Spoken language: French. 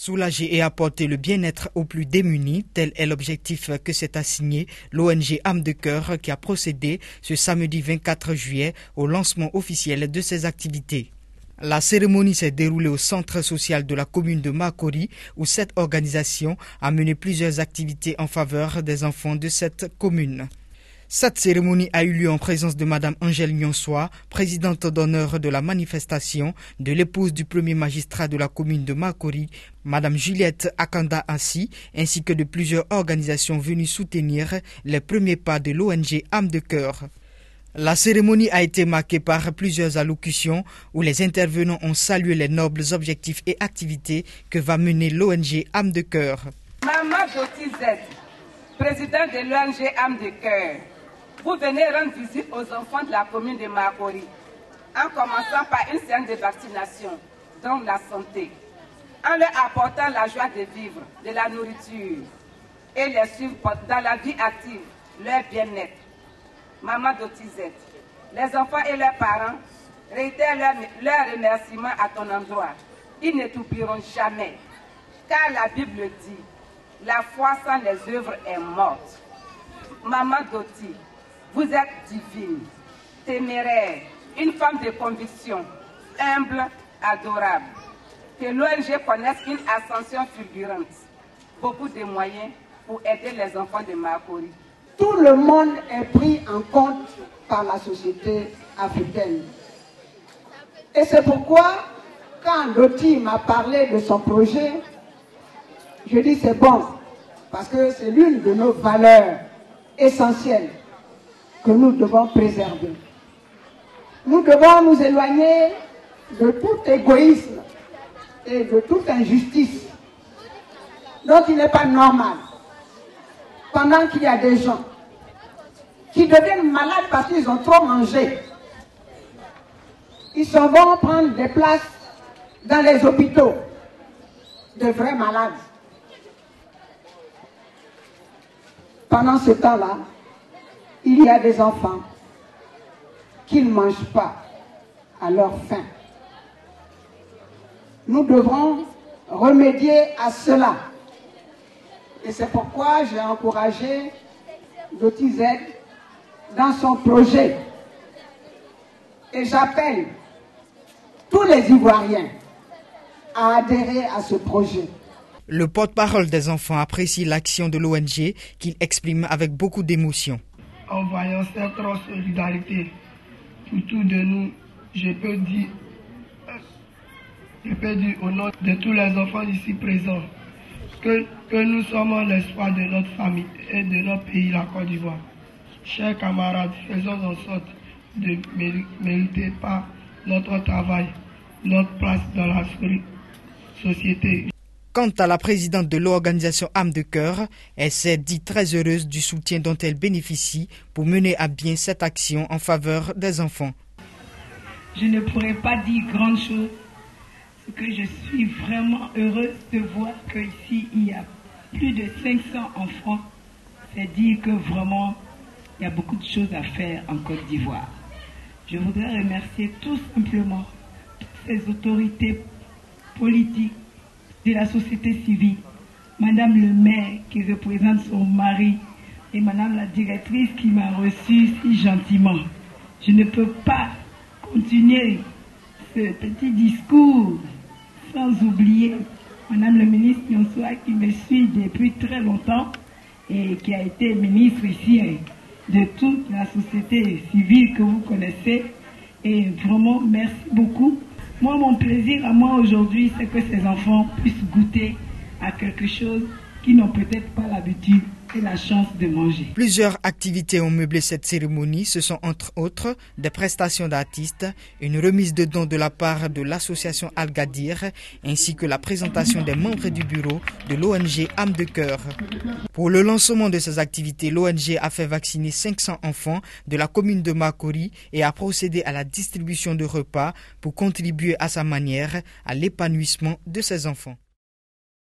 Soulager et apporter le bien-être aux plus démunis, tel est l'objectif que s'est assigné l'ONG Âme de Cœur qui a procédé ce samedi 24 juillet au lancement officiel de ses activités. La cérémonie s'est déroulée au centre social de la commune de Makori où cette organisation a mené plusieurs activités en faveur des enfants de cette commune. Cette cérémonie a eu lieu en présence de Madame Angèle Nyonsoa, présidente d'honneur de la manifestation, de l'épouse du premier magistrat de la commune de Makori, Madame Juliette Akanda Assi, ainsi que de plusieurs organisations venues soutenir les premiers pas de l'ONG Âme de Cœur. La cérémonie a été marquée par plusieurs allocutions où les intervenants ont salué les nobles objectifs et activités que va mener l'ONG Âme de Cœur. Maman Doti Z, présidente de l'ONG Âme de Cœur, vous venez rendre visite aux enfants de la commune de Makori, en commençant par une séance de vaccination, dont la santé, en leur apportant la joie de vivre, de la nourriture, et les suivre dans la vie active, leur bien-être. Maman Dotizette, les enfants et leurs parents réitèrent leur remerciement à ton endroit. Ils ne t'oublieront jamais, car la Bible dit, la foi sans les œuvres est morte. Maman Doti, vous êtes divine, téméraire, une femme de conviction, humble, adorable. Que l'ONG connaisse une ascension fulgurante, beaucoup de moyens pour aider les enfants de Makori. Tout le monde est pris en compte par la société africaine. Et c'est pourquoi, quand Doti m'a parlé de son projet, je dis c'est bon, parce que c'est l'une de nos valeurs essentielles que nous devons préserver. Nous devons nous éloigner de tout égoïsme et de toute injustice dont il n'est pas normal. Pendant qu'il y a des gens qui deviennent malades parce qu'ils ont trop mangé, ils s'en vont prendre des places dans les hôpitaux de vrais malades. Pendant ce temps-là, il y a des enfants qui ne mangent pas à leur faim. Nous devrons remédier à cela. Et c'est pourquoi j'ai encouragé Doti Z dans son projet. Et j'appelle tous les Ivoiriens à adhérer à ce projet. Le porte-parole des enfants apprécie l'action de l'ONG qu'il exprime avec beaucoup d'émotion. En voyant cette grosse solidarité pour tous de nous, je peux dire au nom de tous les enfants ici présents que nous sommes l'espoir de notre famille et de notre pays, la Côte d'Ivoire. Chers camarades, faisons en sorte de mériter par notre travail notre place dans la société. Quant à la présidente de l'organisation Âme de Cœur, elle s'est dit très heureuse du soutien dont elle bénéficie pour mener à bien cette action en faveur des enfants. Je ne pourrais pas dire grand chose, parce que je suis vraiment heureuse de voir qu'ici il y a plus de 500 enfants. C'est dire que vraiment il y a beaucoup de choses à faire en Côte d'Ivoire. Je voudrais remercier tout simplement toutes ces autorités politiques de la société civile, Madame le maire qui représente son mari et Madame la directrice qui m'a reçue si gentiment. Je ne peux pas continuer ce petit discours sans oublier Madame le ministre Nyonsoa qui me suit depuis très longtemps et qui a été ministre ici de toute la société civile que vous connaissez. Et vraiment, merci beaucoup. Moi, mon plaisir à moi aujourd'hui, c'est que ces enfants puissent goûter à quelque chose qu'ils n'ont peut-être pas l'habitude et la chance de manger. Plusieurs activités ont meublé cette cérémonie. Ce sont entre autres des prestations d'artistes, une remise de dons de la part de l'association Al-Gadir, ainsi que la présentation des membres du bureau de l'ONG Âme de Cœur. Pour le lancement de ces activités, l'ONG a fait vacciner 500 enfants de la commune de Makori et a procédé à la distribution de repas pour contribuer à sa manière à l'épanouissement de ces enfants.